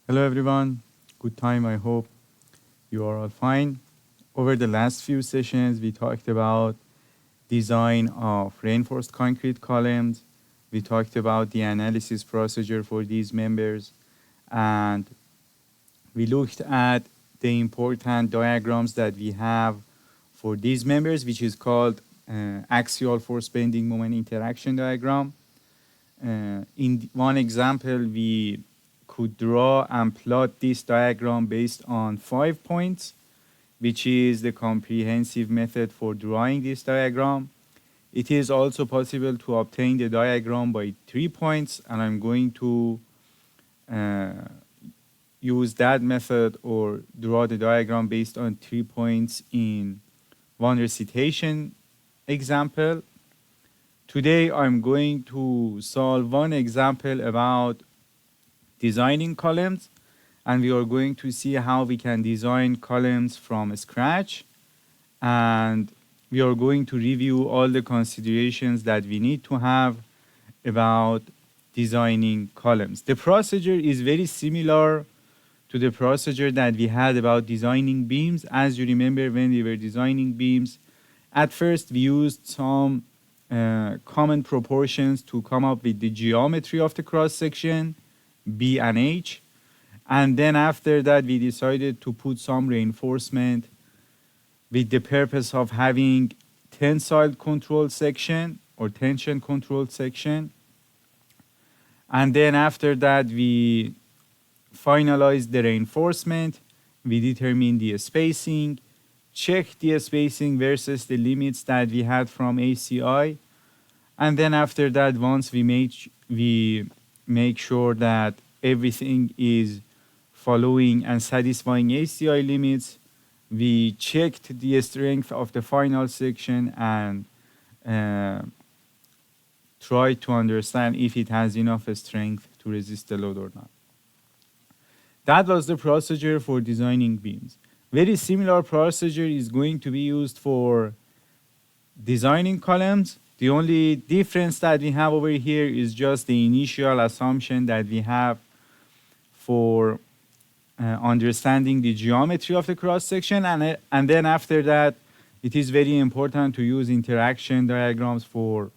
Hello everyone, good time. I hope you are all fine. Over the last few sessions, we talked about design of reinforced concrete columns. We talked about the analysis procedure for these members, and we looked at the important diagrams that we have for these members, which is called axial force bending moment interaction diagram. In one example, we could draw and plot this diagram based on 5 points, which is the comprehensive method for drawing this diagram. It is also possible to obtain the diagram by 3 points, and I'm going to uh, use that method or draw the diagram based on 3 points in one recitation example. Today, I'm going to solve one example about designing columns, and we are going to see how we can design columns from scratch, and we are going to review all the considerations that we need to have about designing columns. The procedure is very similar to the procedure that we had about designing beams. As you remember, when we were designing beams, at first we used some common proportions to come up with the geometry of the cross section, B and H. And then after that, we decided to put some reinforcement with the purpose of having tensile control section or tension control section. And then after that, we finalized the reinforcement. We determined the spacing, checked the spacing versus the limits that we had from ACI. And then after that, once we make sure that everything is following and satisfying ACI limits, we checked the strength of the final section and tried to understand if it has enough strength to resist the load or not. That was the procedure for designing beams. Very similar procedure is going to be used for designing columns. The only difference that we have over here is just the initial assumption that we have for understanding the geometry of the cross section, and then after that, it is very important to use interaction diagrams for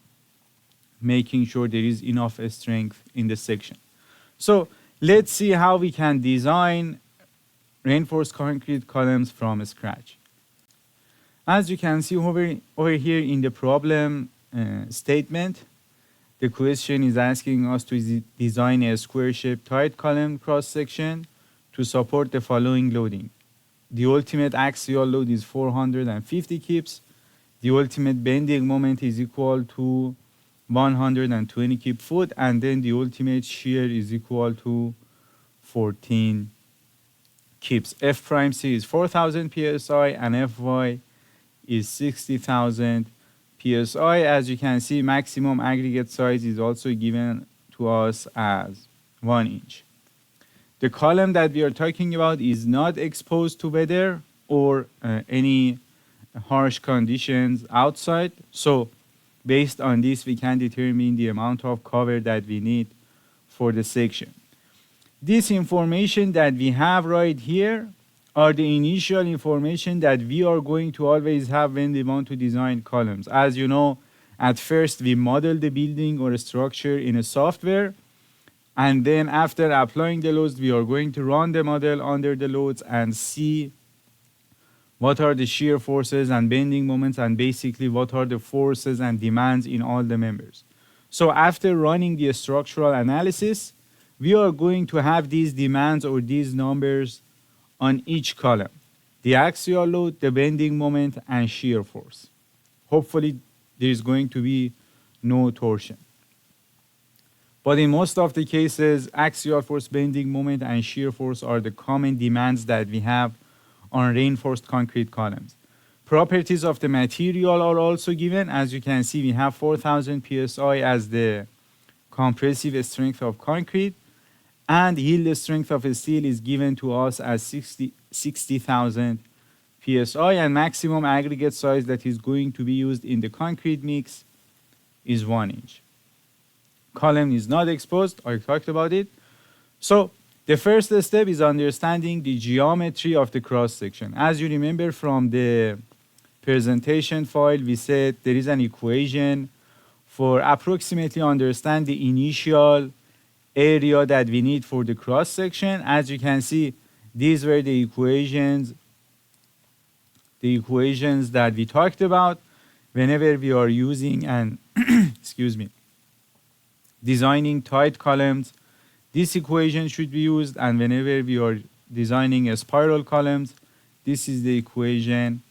making sure there is enough strength in the section. So let's see how we can design reinforced concrete columns from scratch. As you can see over here in the problem statement, the question is asking us to design a square-shaped tight column cross-section to support the following loading. The ultimate axial load is 450 kips. The ultimate bending moment is equal to 120 kip foot, and then the ultimate shear is equal to 14 kips. F prime C is 4,000 psi and Fy is 60,000 psi. As you can see, maximum aggregate size is also given to us as 1 inch. The column that we are talking about is not exposed to weather or any harsh conditions outside. So based on this, we can determine the amount of cover that we need for the section. This information that we have right here are the initial information that we are going to always have when we want to design columns. As you know, at first we model the building or a structure in a software, and then after applying the loads, we are going to run the model under the loads and see what are the shear forces and bending moments, and basically what are the forces and demands in all the members. So after running the structural analysis, we are going to have these demands or these numbers on each column: the axial load, the bending moment, and shear force. Hopefully there is going to be no torsion. But in most of the cases, axial force, bending moment, and shear force are the common demands that we have on reinforced concrete columns. Properties of the material are also given. As you can see, we have 4,000 psi as the compressive strength of concrete, and yield strength of steel is given to us as 60,000 psi, and maximum aggregate size that is going to be used in the concrete mix is 1 inch. Column is not exposed, I talked about it. So The first step is understanding the geometry of the cross section. As you remember from the presentation file, we said there is an equation for approximately understand the initial area that we need for the cross section. As you can see, these were the equations that we talked about whenever we are using and excuse me, designing tight columns. This equation should be used, and whenever we are designing a spiral columns, this is the equation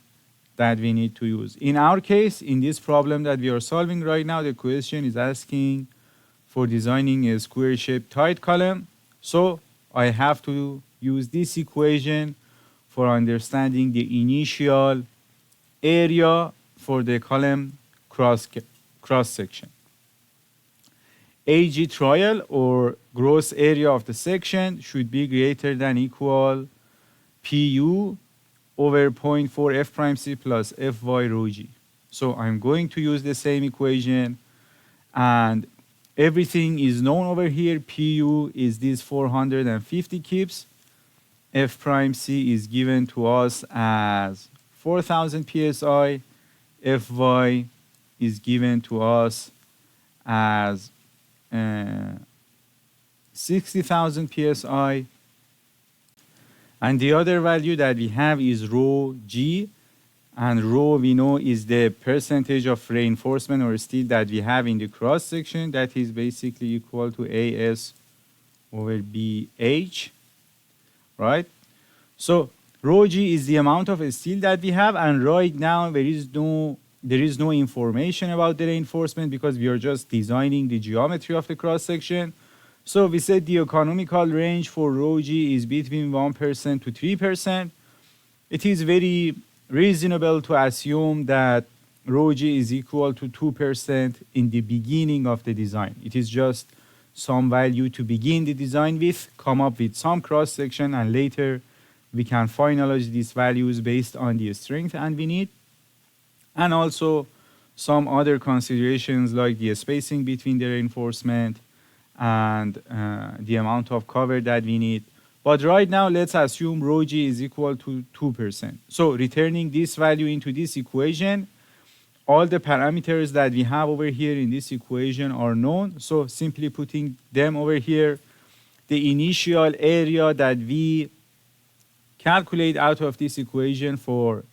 that we need to use. In our case, in this problem that we are solving right now, the question is asking for designing a square-shaped tight column. So I have to use this equation for understanding the initial area for the column cross section. AG trial, or gross area of the section, should be greater than equal PU over 0.4 F prime C plus Fy rho G. So I'm going to use the same equation, and everything is known over here. PU is this 450 kips. F prime C is given to us as 4,000 psi. Fy is given to us as 60,000 psi, and the other value that we have is rho G, and rho we know is the percentage of reinforcement or steel that we have in the cross section. That is basically equal to AS over BH, right? So rho G is the amount of steel that we have, and right now there is no information about the reinforcement because we are just designing the geometry of the cross section. So we said the economical range for rho G is between 1% to 3%. It is very reasonable to assume that rho G is equal to 2% in the beginning of the design. It is just some value to begin the design with, come up with some cross section, and later we can finalize these values based on the strength and we need. And also some other considerations like the spacing between the reinforcement and the amount of cover that we need. But right now, let's assume rho G is equal to 2%. So returning this value into this equation, all the parameters that we have over here in this equation are known. So simply putting them over here, the initial area that we calculate out of this equation for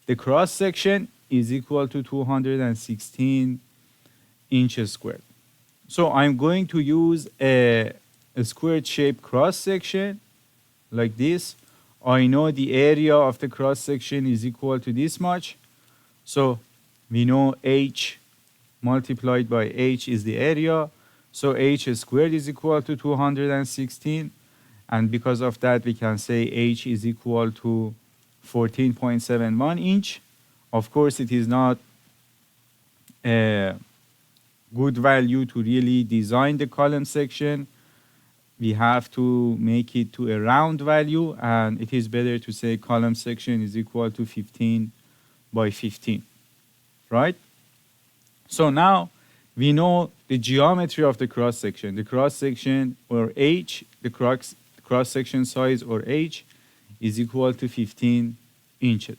the cross section is equal to 216 inches squared. So I'm going to use a squared shaped cross section like this. I know the area of the cross section is equal to this much. So we know H multiplied by H is the area. So H squared is equal to 216. And because of that, we can say H is equal to 14.71 inch. Of course, it is not a good value to really design the column section. We have to make it to a round value, and it is better to say column section is equal to 15 by 15, right? So now we know the geometry of the cross section. The cross section, or H, the cross section size, or H, is equal to 15 inches.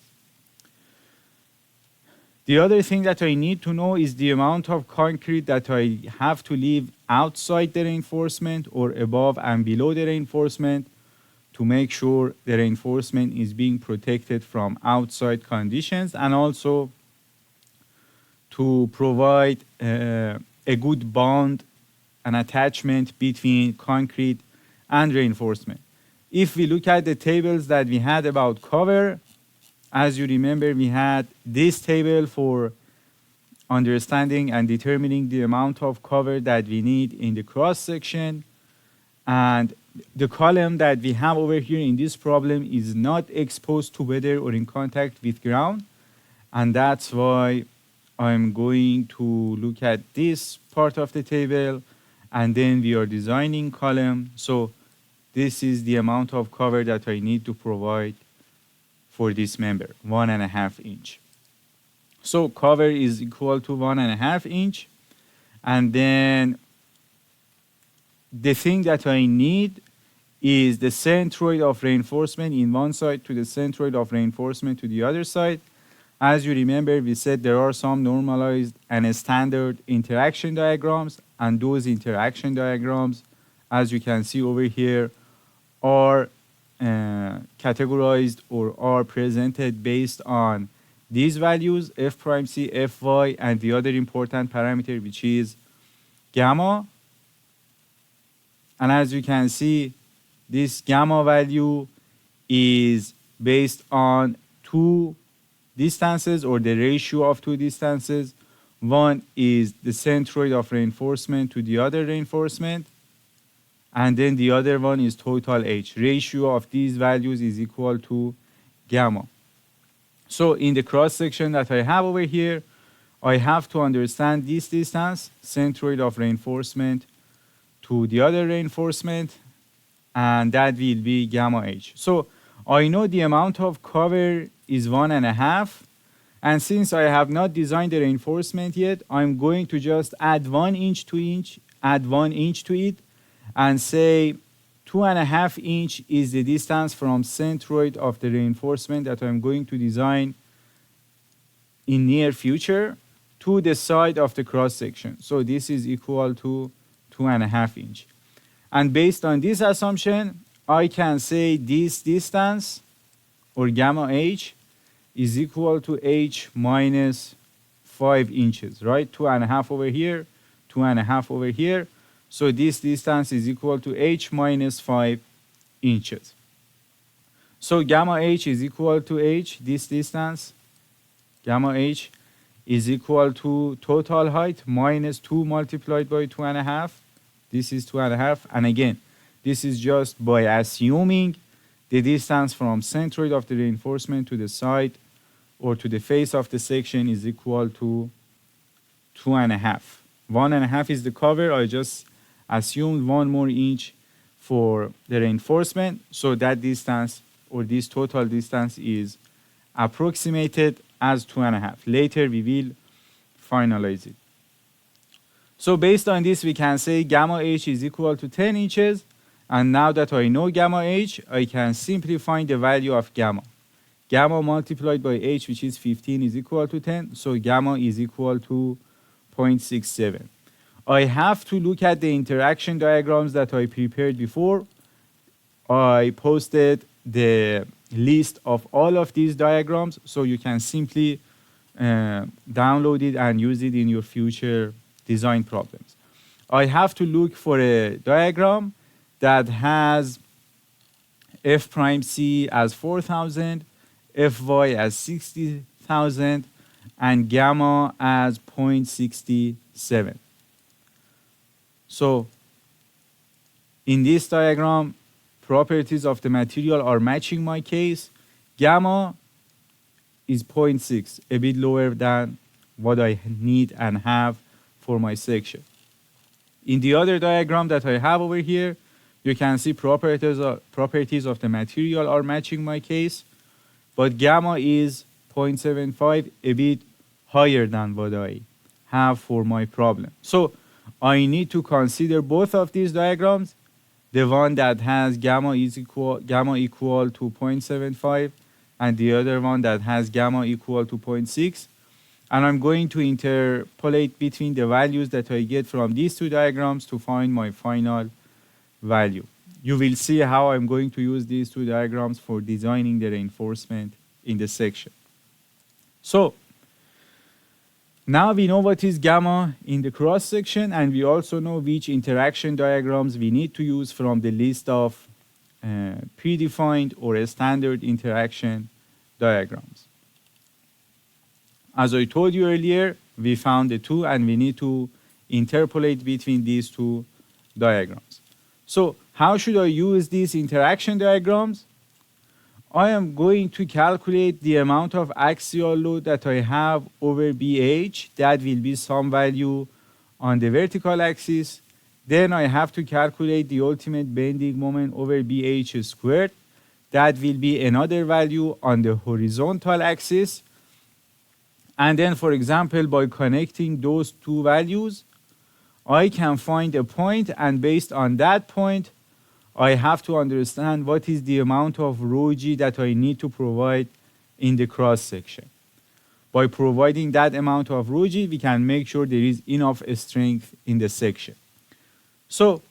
The other thing that I need to know is the amount of concrete that I have to leave outside the reinforcement or above and below the reinforcement to make sure the reinforcement is being protected from outside conditions, and also to provide a good bond and attachment between concrete and reinforcement. If we look at the tables that we had about cover, as you remember, we had this table for understanding and determining the amount of cover that we need in the cross section. And the column that we have over here in this problem is not exposed to weather or in contact with ground. And that's why I'm going to look at this part of the table, and then we are designing column. So this is the amount of cover that I need to provide for this member, 1.5 inch. So cover is equal to 1.5 inch. And then the thing that I need is the centroid of reinforcement in one side to the centroid of reinforcement to the other side. As you remember, we said there are some normalized and standard interaction diagrams, and those interaction diagrams, as you can see over here, are categorized or are presented based on these values, f prime c, fy, and the other important parameter, which is gamma. And as you can see, this gamma value is based on two distances, or the ratio of two distances. One is the centroid of reinforcement to the other reinforcement, and then the other one is total H. Ratio of these values is equal to gamma. So in the cross section that I have over here, I have to understand this distance, centroid of reinforcement to the other reinforcement, and that will be gamma H. So I know the amount of cover is 1.5, and since I have not designed the reinforcement yet, I'm going to just add 1 inch to it, and say 2.5 inch is the distance from centroid of the reinforcement that I'm going to design in near future to the side of the cross section. So this is equal to 2.5 inch. And based on this assumption, I can say this distance, or gamma H, is equal to H minus 5 inches, right? 2.5 over here, 2.5 over here. So this distance is equal to H minus 5 inches. So gamma H is equal to H, this distance, gamma H is equal to total height minus 2 multiplied by 2.5. This is 2.5. And again, this is just by assuming the distance from centroid of the reinforcement to the side or to the face of the section is equal to 2.5. 1.5 is the cover. I just assumed 1 more inch for the reinforcement. So that distance, or this total distance, is approximated as 2.5. Later we will finalize it. So based on this, we can say gamma H is equal to 10 inches. And now that I know gamma H, I can simply find the value of gamma. Gamma multiplied by H, which is 15, is equal to 10. So gamma is equal to 0.67. I have to look at the interaction diagrams that I prepared before. I posted the list of all of these diagrams, so you can simply download it and use it in your future design problems. I have to look for a diagram that has f prime c as 4,000, fy as 60,000, and gamma as 0.67. So in this diagram, properties of the material are matching my case. Gamma is 0.6, a bit lower than what I need and have for my section. In the other diagram that I have over here, you can see properties of the material are matching my case, but gamma is 0.75, a bit higher than what I have for my problem. So I need to consider both of these diagrams, the one that has gamma equal to 0.75 and the other one that has gamma equal to 0.6. And I'm going to interpolate between the values that I get from these two diagrams to find my final value. You will see how I'm going to use these two diagrams for designing the reinforcement in the section. So now we know what is gamma in the cross section, and we also know which interaction diagrams we need to use from the list of predefined or standard interaction diagrams. As I told you earlier, we found the two and we need to interpolate between these two diagrams. So how should I use these interaction diagrams? I am going to calculate the amount of axial load that I have over BH. That will be some value on the vertical axis. Then I have to calculate the ultimate bending moment over BH squared. That will be another value on the horizontal axis. And then, for example, by connecting those two values, I can find a point, and based on that point, I have to understand what is the amount of rho g that I need to provide in the cross section. By providing that amount of rho g, we can make sure there is enough strength in the section. So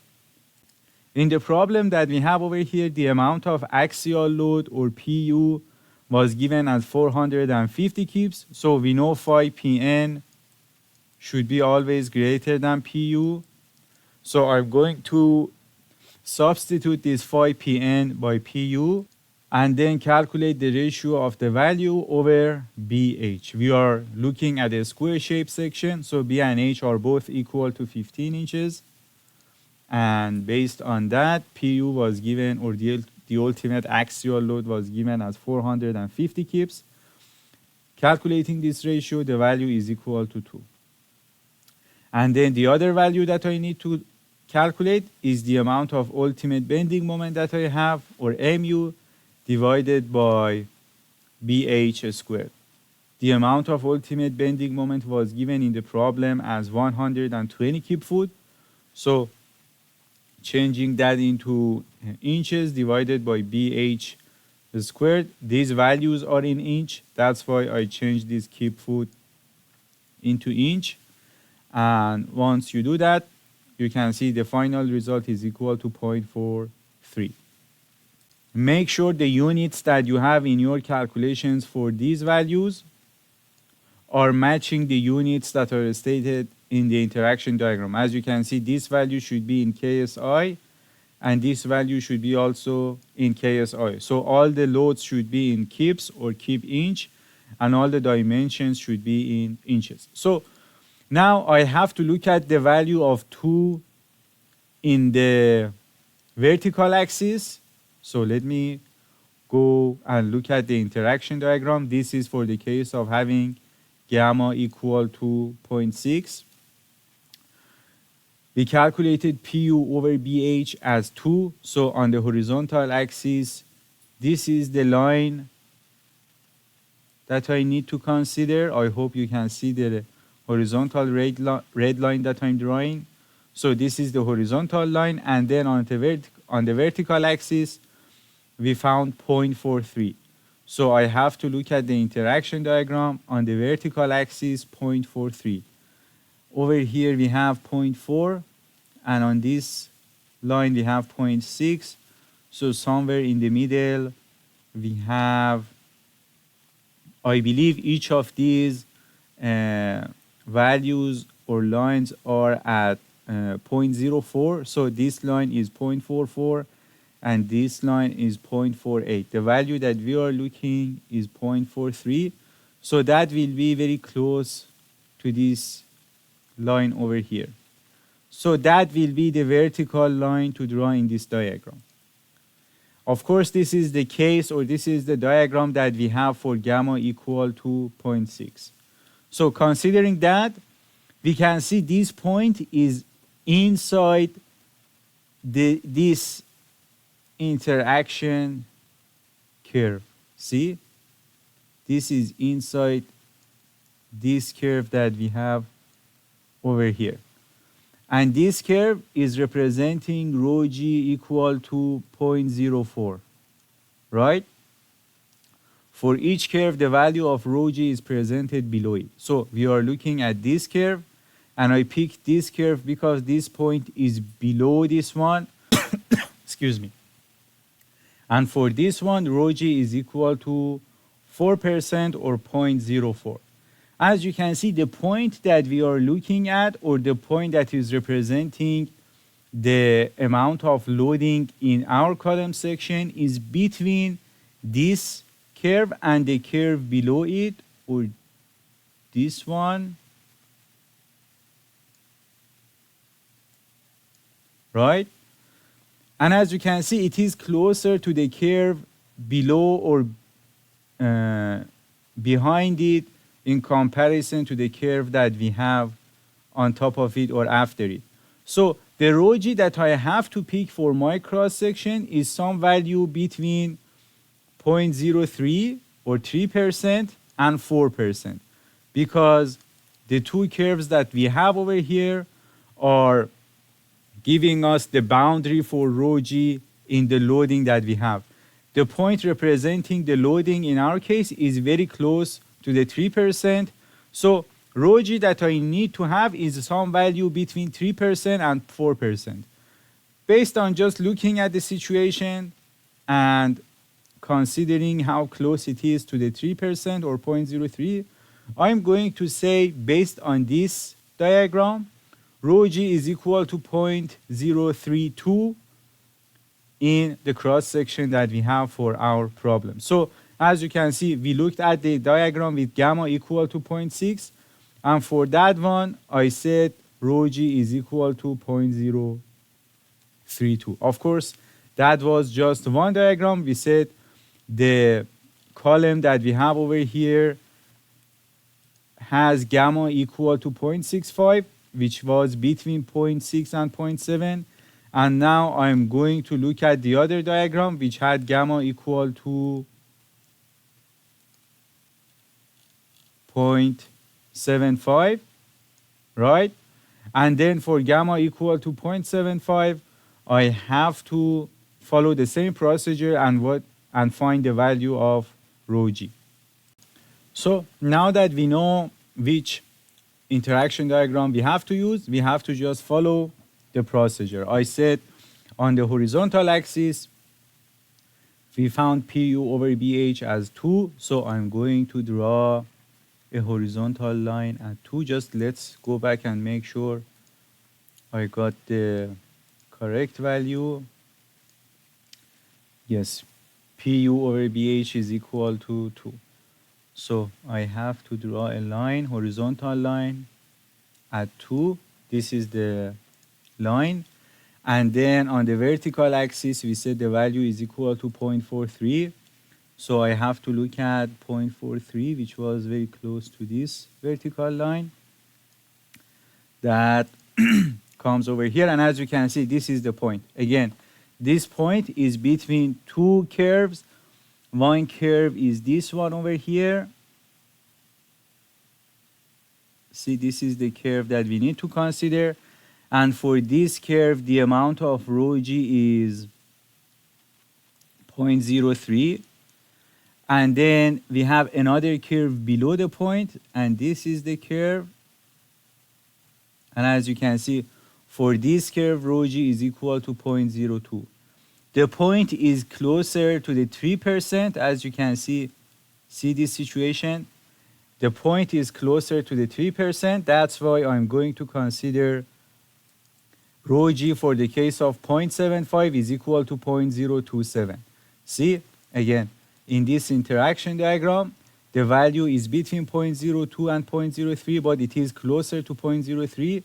in the problem that we have over here, the amount of axial load, or PU, was given as 450 kips. So we know phi Pn should be always greater than Pu. So I'm going to substitute this phi Pn by Pu and then calculate the ratio of the value over BH. We are looking at a square shape section, so B and H are both equal to 15 inches. And based on that, Pu was given, or the ultimate axial load was given as 450 kips. Calculating this ratio, the value is equal to 2. And then the other value that I need to calculate is the amount of ultimate bending moment that I have, or Mu, divided by BH squared. The amount of ultimate bending moment was given in the problem as 120 kip-foot. So changing that into inches divided by BH squared, these values are in inch. That's why I changed this kip-foot into inch. And once you do that, you can see the final result is equal to 0.43. Make sure the units that you have in your calculations for these values are matching the units that are stated in the interaction diagram. As you can see, this value should be in KSI, and this value should be also in KSI. So all the loads should be in kips or kip inch, and all the dimensions should be in inches. So now I have to look at the value of 2 in the vertical axis. So let me go and look at the interaction diagram. This is for the case of having gamma equal to 0.6. We calculated Pu over BH as 2. So on the horizontal axis, this is the line that I need to consider. I hope you can see the horizontal red line that I'm drawing. So this is the horizontal line, and then on the vertical axis, we found 0.43. So I have to look at the interaction diagram. On the vertical axis, 0.43. Over here we have 0.4, and on this line we have 0.6. So somewhere in the middle we have, I believe each of these values or lines are at 0.04. So this line is 0.44 and this line is 0.48. The value that we are looking is 0.43. So that will be very close to this line over here. So that will be the vertical line to draw in this diagram. Of course, this is the case, or this is the diagram that we have for gamma equal to 0.6. So considering that, we can see this point is inside this interaction curve. See? This is inside this curve that we have over here. And this curve is representing rho g equal to 0.04, right? For each curve, the value of rho g is presented below it. So we are looking at this curve, and I picked this curve because this point is below this one. Excuse me. And for this one, rho g is equal to 4% or 0.04. As you can see, the point that we are looking at, or the point that is representing the amount of loading in our column section, is between this curve and the curve below it, or this one, right? And as you can see, it is closer to the curve below or behind it in comparison to the curve that we have on top of it or after it. So the rho g that I have to pick for my cross section is some value between 0.03 or 3% and 4%, because the two curves that we have over here are giving us the boundary for rho g in the loading that we have. The point representing the loading in our case is very close to the 3%. So rho g that I need to have is some value between 3% and 4%. Based on just looking at the situation and considering how close it is to the 3% or 0.03, I'm going to say, based on this diagram, rho g is equal to 0.032 in the cross section that we have for our problem. So as you can see, we looked at the diagram with gamma equal to 0.6, and for that one, I said rho g is equal to 0.032. Of course, that was just one diagram. We said the column that we have over here has gamma equal to 0.65, which was between 0.6 and 0.7. And now I'm going to look at the other diagram, which had gamma equal to 0.75, right? And then for gamma equal to 0.75, I have to follow the same procedure and find the value of rho g. So now that we know which interaction diagram we have to use, we have to just follow the procedure. I said on the horizontal axis, we found PU over BH as 2. So I'm going to draw a horizontal line at 2. Just let's go back and make sure I got the correct value. Yes, PU over BH is equal to 2. So I have to draw a line, horizontal line at 2. This is the line. And then on the vertical axis, we said the value is equal to 0.43. So I have to look at 0.43, which was very close to this vertical line. That comes over here. And as you can see, this is the point. Again, this point is between two curves. One curve is this one over here. See, this is the curve that we need to consider. And for this curve, the amount of rho g is 0.03. And then we have another curve below the point, and this is the curve. And as you can see, for this curve, rho g is equal to 0.02. The point is closer to the 3%, as you can see this situation. The point is closer to the 3%. That's why I'm going to consider rho g for the case of 0.75 is equal to 0.027. See, again, in this interaction diagram, the value is between 0.02 and 0.03, but it is closer to 0.03.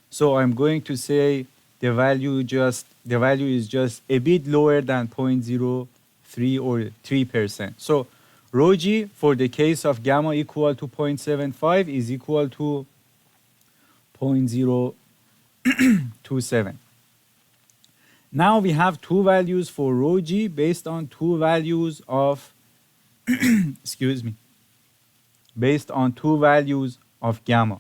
So I'm going to say the value is just a bit lower than 0.03 or 3%. So rho g for the case of gamma equal to 0.75 is equal to 0.027. Now we have two values for rho g based on two values of excuse me, based on two values of gamma.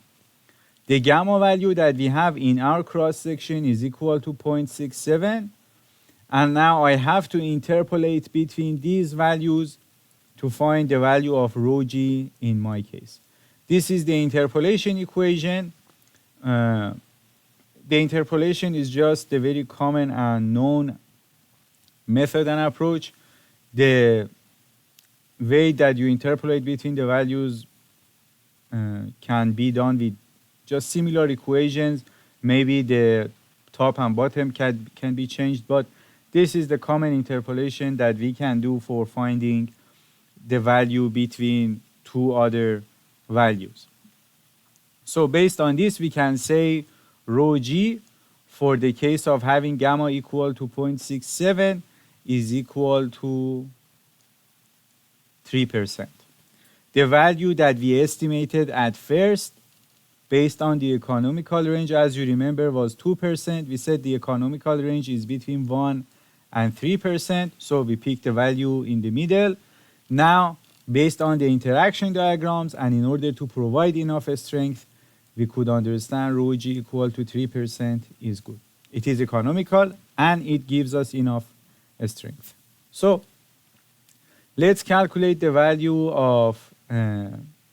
The gamma value that we have in our cross section is equal to 0.67. And now I have to interpolate between these values to find the value of rho g in my case. This is the interpolation equation. The interpolation is just a very common and known method and approach. The way that you interpolate between the values can be done with just similar equations. Maybe the top and bottom can be changed, but this is the common interpolation that we can do for finding the value between two other values. So based on this, we can say rho g for the case of having gamma equal to 0.67 is equal to 3%. The value that we estimated at first, based on the economical range, as you remember, was 2%. We said the economical range is between 1 and 3%, so we picked the value in the middle. Now, based on the interaction diagrams and in order to provide enough strength, we could understand rho g equal to 3% is good. It is economical and it gives us enough strength. So let's calculate the value of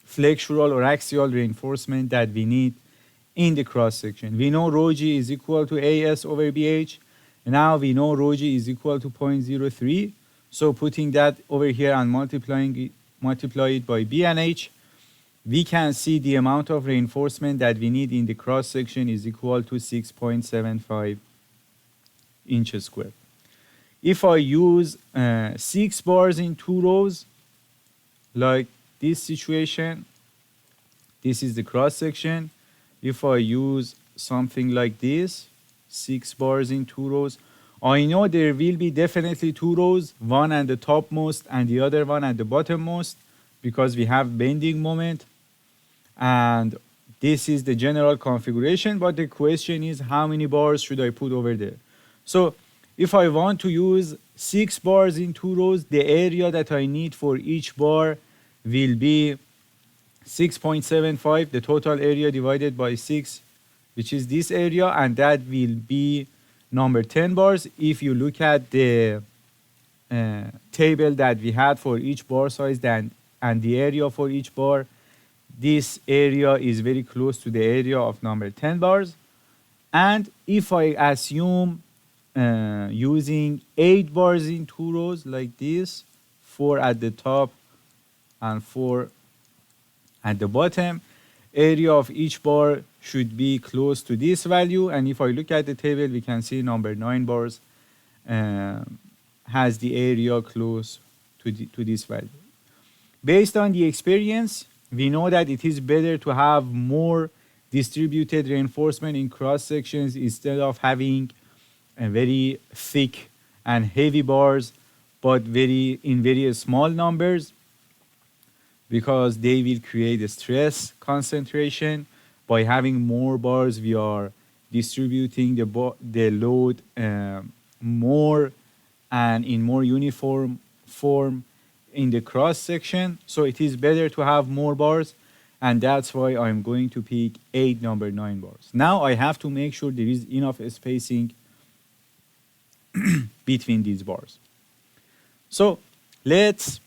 flexural or axial reinforcement that we need in the cross section. We know rho g is equal to AS over BH. Now we know rho g is equal to 0.03. So putting that over here and multiply it by B and H, we can see the amount of reinforcement that we need in the cross section is equal to 6.75 inches squared. If I use 6 bars in 2 rows, like this situation, this is the cross section. If I use something like this, 6 bars in 2 rows, I know there will be definitely 2 rows, one at the topmost and the other one at the bottommost, because we have bending moment. And this is the general configuration, but the question is how many bars should I put over there? So if I want to use 6 bars in 2 rows, the area that I need for each bar will be 6.75, the total area divided by 6, which is this area, and that will be number 10 bars. If you look at the table that we had for each bar size and the area for each bar, this area is very close to the area of number 10 bars. And if I assume using 8 bars in 2 rows like this, 4 at the top and 4 at the bottom, area of each bar should be close to this value. And if I look at the table, we can see number 9 bars has the area close to this value. Based on the experience, we know that it is better to have more distributed reinforcement in cross sections instead of having a very thick and heavy bars, but in very small numbers, because they will create a stress concentration. By having more bars, we are distributing the load more and in more uniform form in the cross section. So it is better to have more bars, and that's why I'm going to pick 8 number 9 bars. Now I have to make sure there is enough spacing between these bars. So let's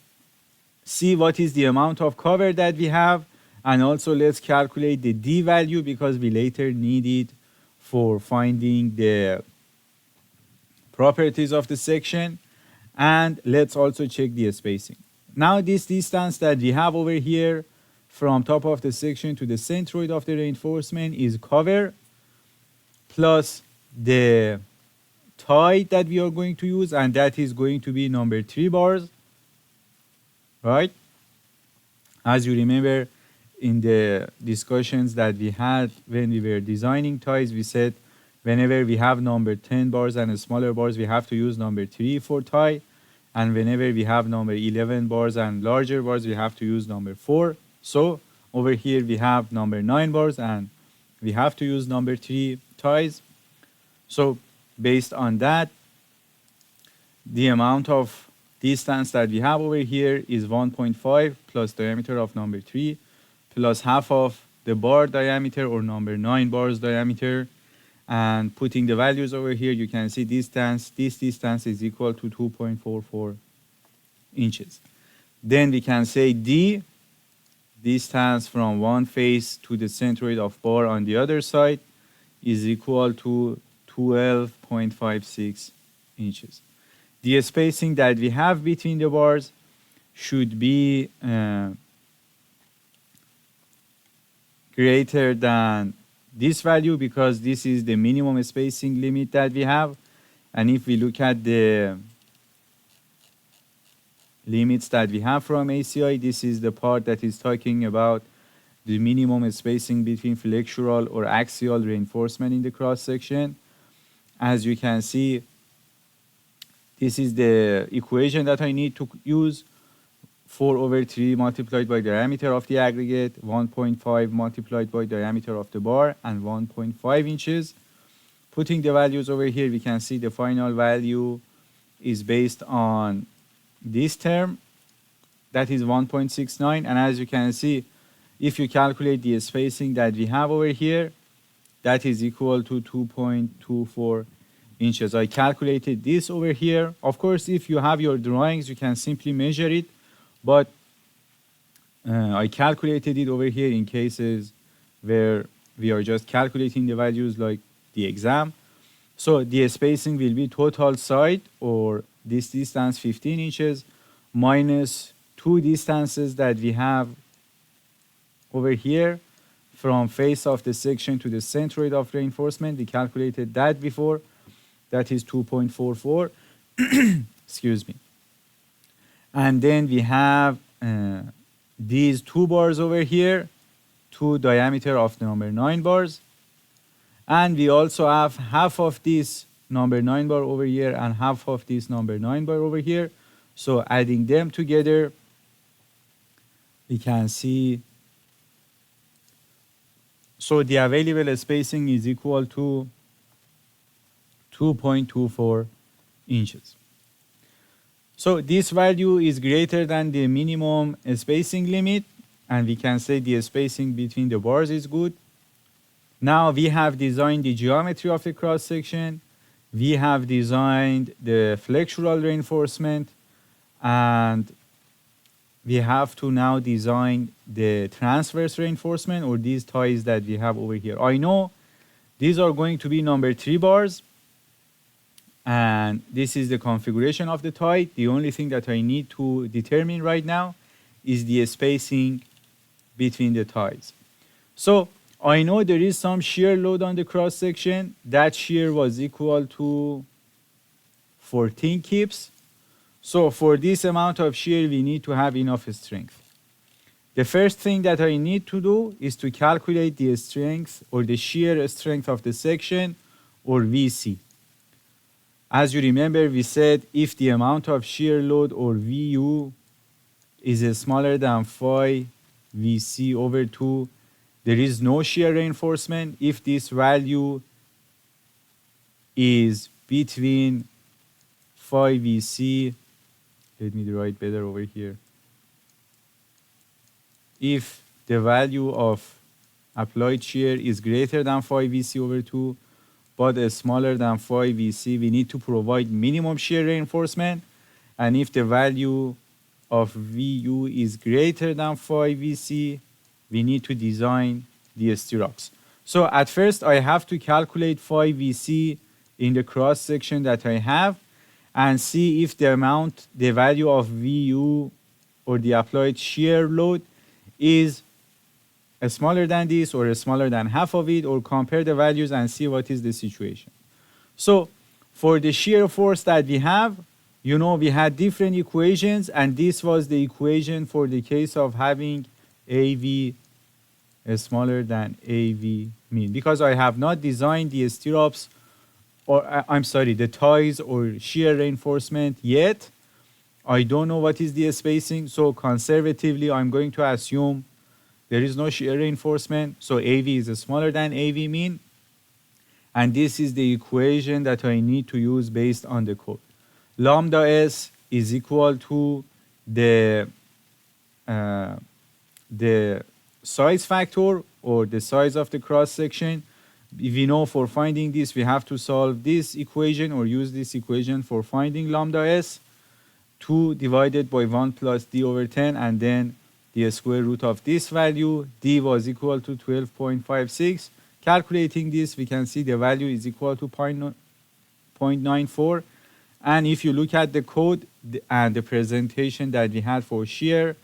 see what is the amount of cover that we have, and also let's calculate the D value, because we later need it for finding the properties of the section. And let's also check the spacing. Now this distance that we have over here from top of the section to the centroid of the reinforcement is cover plus the tie that we are going to use, and that is going to be number 3 bars, right? As you remember in the discussions that we had when we were designing ties, we said whenever we have number 10 bars and smaller bars, we have to use number 3 for tie. And whenever we have number 11 bars and larger bars, we have to use number 4. So over here we have number 9 bars and we have to use number 3 ties. So based on that, the amount of distance that we have over here is 1.5 plus diameter of number 3 plus half of the bar diameter, or number 9 bars diameter. And putting the values over here, you can see this distance is equal to 2.44 inches. Then we can say D, distance from one face to the centroid of bar on the other side, is equal to 12.56 inches. The spacing that we have between the bars should be greater than this value, because this is the minimum spacing limit that we have. And if we look at the limits that we have from ACI, this is the part that is talking about the minimum spacing between flexural or axial reinforcement in the cross section. As you can see, this is the equation that I need to use. 4/3 multiplied by diameter of the aggregate, 1.5 multiplied by diameter of the bar, and 1.5 inches. Putting the values over here, we can see the final value is based on this term, that is 1.69. And as you can see, if you calculate the spacing that we have over here, that is equal to 2.24 inches. I calculated this over here. Of course, if you have your drawings, you can simply measure it, but I calculated it over here in cases where we are just calculating the values like the exam. So the spacing will be total side, or this distance 15 inches minus two distances that we have over here from face of the section to the centroid of reinforcement. We calculated that before. That is 2.44. Excuse me. And then we have these two bars over here, two diameter of the number 9 bars. And we also have half of this number 9 bar over here and half of this number 9 bar over here. So adding them together, we can see, so the available spacing is equal to 2.24 inches. So this value is greater than the minimum spacing limit, and we can say the spacing between the bars is good. Now we have designed the geometry of the cross section. We have designed the flexural reinforcement, and we have to now design the transverse reinforcement, or these ties that we have over here. I know these are going to be number 3 bars, and this is the configuration of the tie. The only thing that I need to determine right now is the spacing between the ties. So I know there is some shear load on the cross section. That shear was equal to 14 kips. So for this amount of shear, we need to have enough strength. The first thing that I need to do is to calculate the strength, or the shear strength of the section, or VC. As you remember, we said if the amount of shear load, or VU, is smaller than phi VC over 2, there is no shear reinforcement. If this value is between phi VC, let me write better over here. If the value of applied shear is greater than phi VC over 2, but smaller than phi VC, we need to provide minimum shear reinforcement. And if the value of VU is greater than phi VC, we need to design the stirrups. So at first, I have to calculate phi VC in the cross section that I have, and see if the value of VU, or the applied shear load, is smaller than this or smaller than half of it, or compare the values and see what is the situation. So for the shear force that we have, you know, we had different equations, and this was the equation for the case of having AV smaller than AV mean. Because I have not designed the stirrups, or I'm sorry, the ties or shear reinforcement yet, I don't know what is the spacing. So conservatively, I'm going to assume there is no shear reinforcement. So AV is smaller than AV mean. And this is the equation that I need to use based on the code. Lambda S is equal to the size factor, or the size of the cross section. We know for finding this, we have to solve this equation, or use this equation for finding lambda S. 2 divided by 1 plus d over 10, and then the square root of this value. D was equal to 12.56. Calculating this, we can see the value is equal to 0.94. And if you look at the code and the presentation that we had for shear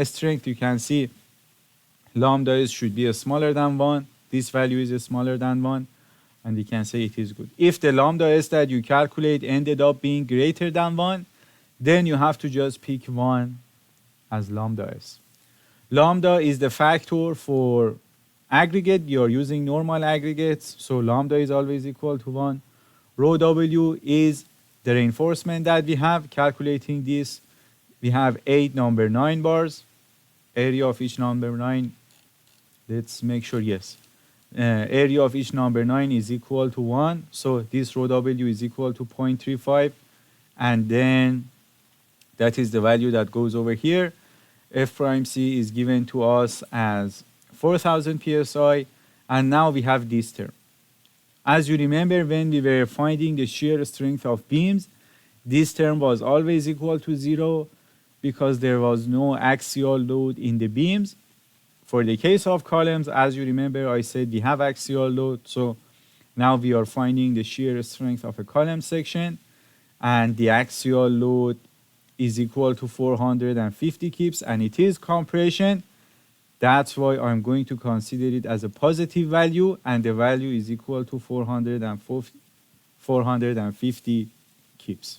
strength, you can see lambda S should be smaller than 1. This value is smaller than 1, and we can say it is good. If the lambda S that you calculate ended up being greater than 1, then you have to just pick 1 as lambda S. Lambda is the factor for aggregate. You are using normal aggregates, so lambda is always equal to 1. Rho W is the reinforcement that we have. Calculating this, we have 8 number 9 bars. Area of each number 9, let's make sure, yes. Area of each number 9 is equal to 1. So this rho W is equal to 0.35. And then that is the value that goes over here. F prime C is given to us as 4,000 psi. And now we have this term. As you remember, when we were finding the shear strength of beams, this term was always equal to 0 because there was no axial load in the beams. For the case of columns, as you remember, I said we have axial load. So now we are finding the shear strength of a column section, and the axial load is equal to 450 kips, and it is compression. That's why I'm going to consider it as a positive value, and the value is equal to 450 kips.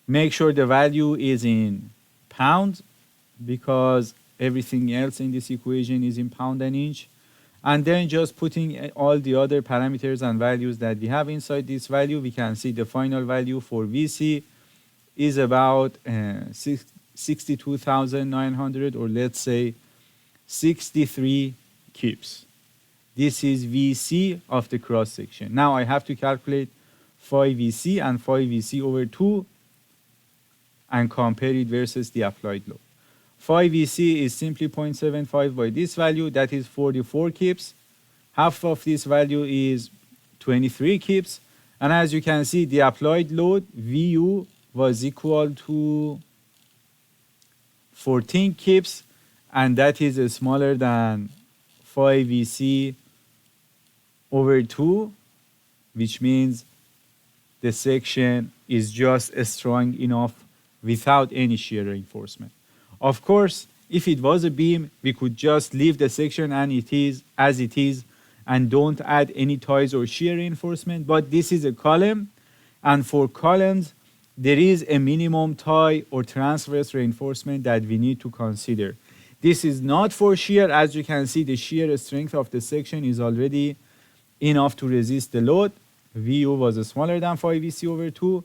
Make sure the value is in pounds because everything else in this equation is in pound and inch. And then just putting all the other parameters and values that we have inside this value, we can see the final value for VC is about 62,900, or let's say 63 kips. This is VC of the cross section. Now I have to calculate phi VC and phi VC over 2 and compare it versus the applied load. Phi VC is simply 0.75 by this value, that is 44 kips. Half of this value is 23 kips. And as you can see, the applied load, VU, was equal to 14 kips, and that is smaller than phi VC over 2, which means the section is just strong enough without any shear reinforcement. Of course, if it was a beam, we could just leave the section and it is as it is and don't add any ties or shear reinforcement. But this is a column, and for columns, there is a minimum tie or transverse reinforcement that we need to consider. This is not for shear. As you can see, the shear strength of the section is already enough to resist the load. VU was smaller than phi VC over 2.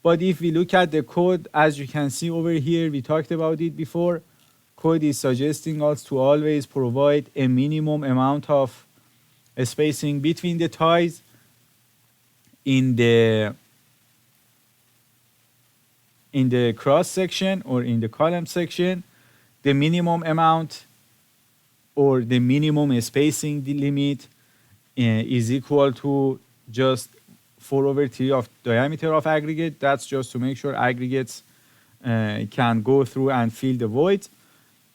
But if we look at the code, as you can see over here, we talked about it before, code is suggesting us to always provide a minimum amount of spacing between the ties in the cross section or in the column section. The minimum amount or the minimum spacing limit is equal to just 4/3 of diameter of aggregate. That's just to make sure aggregates can go through and fill the void.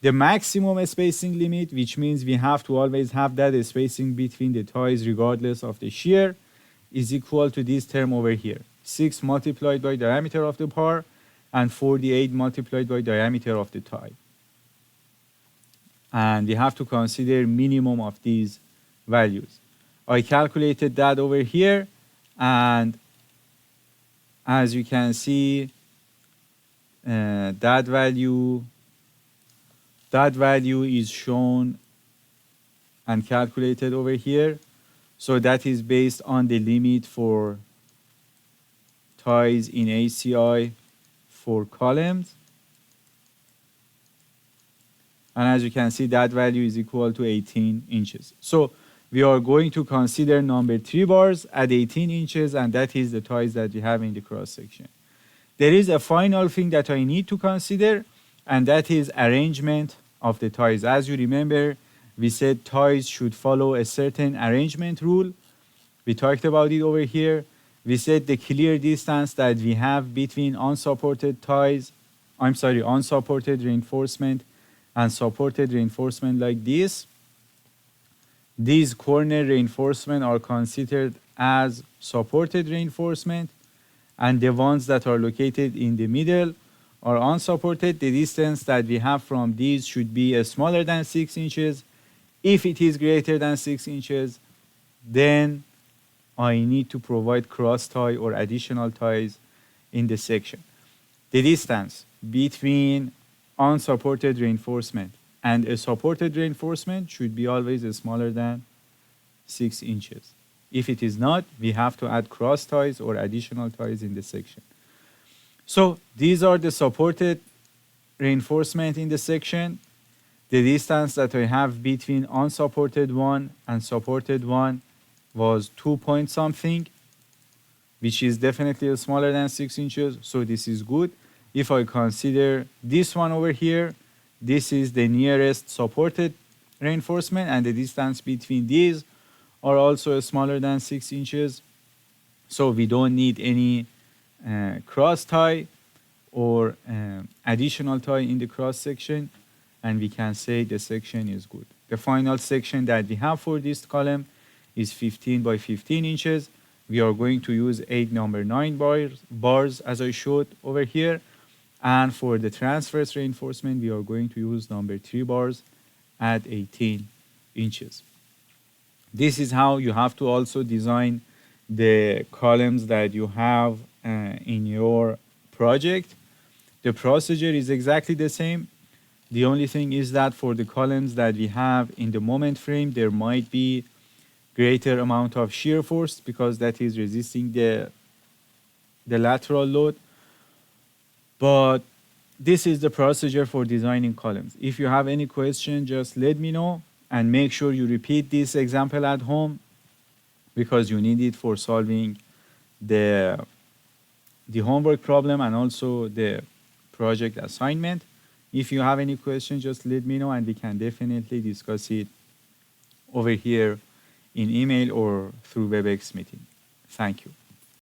The maximum spacing limit, which means we have to always have that spacing between the ties regardless of the shear, is equal to this term over here. 6 multiplied by diameter of the bar and 48 multiplied by diameter of the tie. And we have to consider minimum of these values. I calculated that over here, and as you can see, that value is shown and calculated over here. So that is based on the limit for ties in ACI for columns. And as you can see, that value is equal to 18 inches. So we are going to consider number 3 bars at 18 inches, and that is the ties that we have in the cross section. There is a final thing that I need to consider, and that is arrangement of the ties. As you remember, we said ties should follow a certain arrangement rule. We talked about it over here. We said the clear distance that we have between unsupported reinforcement and supported reinforcement like this. These corner reinforcement are considered as supported reinforcement, and the ones that are located in the middle are unsupported. The distance that we have from these should be smaller than 6 inches. If it is greater than 6 inches, then I need to provide cross tie or additional ties in the section. The distance between unsupported reinforcement and a supported reinforcement should be always smaller than 6 inches. If it is not, we have to add cross ties or additional ties in the section. So these are the supported reinforcement in the section. The distance that I have between unsupported one and supported one was 2 point something, which is definitely smaller than 6 inches. So this is good. If I consider this one over here, this is the nearest supported reinforcement, and the distance between these are also smaller than 6 inches. So we don't need any cross tie or additional tie in the cross section, and we can say the section is good. The final section that we have for this column is 15 by 15 inches. We are going to use 8 number 9 bars as I showed over here. And for the transverse reinforcement, we are going to use number 3 bars at 18 inches. This is how you have to also design the columns that you have in your project. The procedure is exactly the same. The only thing is that for the columns that we have in the moment frame, there might be greater amount of shear force because that is resisting the lateral load. But this is the procedure for designing columns. If you have any question, just let me know, and make sure you repeat this example at home because you need it for solving the homework problem and also the project assignment. If you have any questions, just let me know and we can definitely discuss it over here in email or through WebEx meeting. Thank you.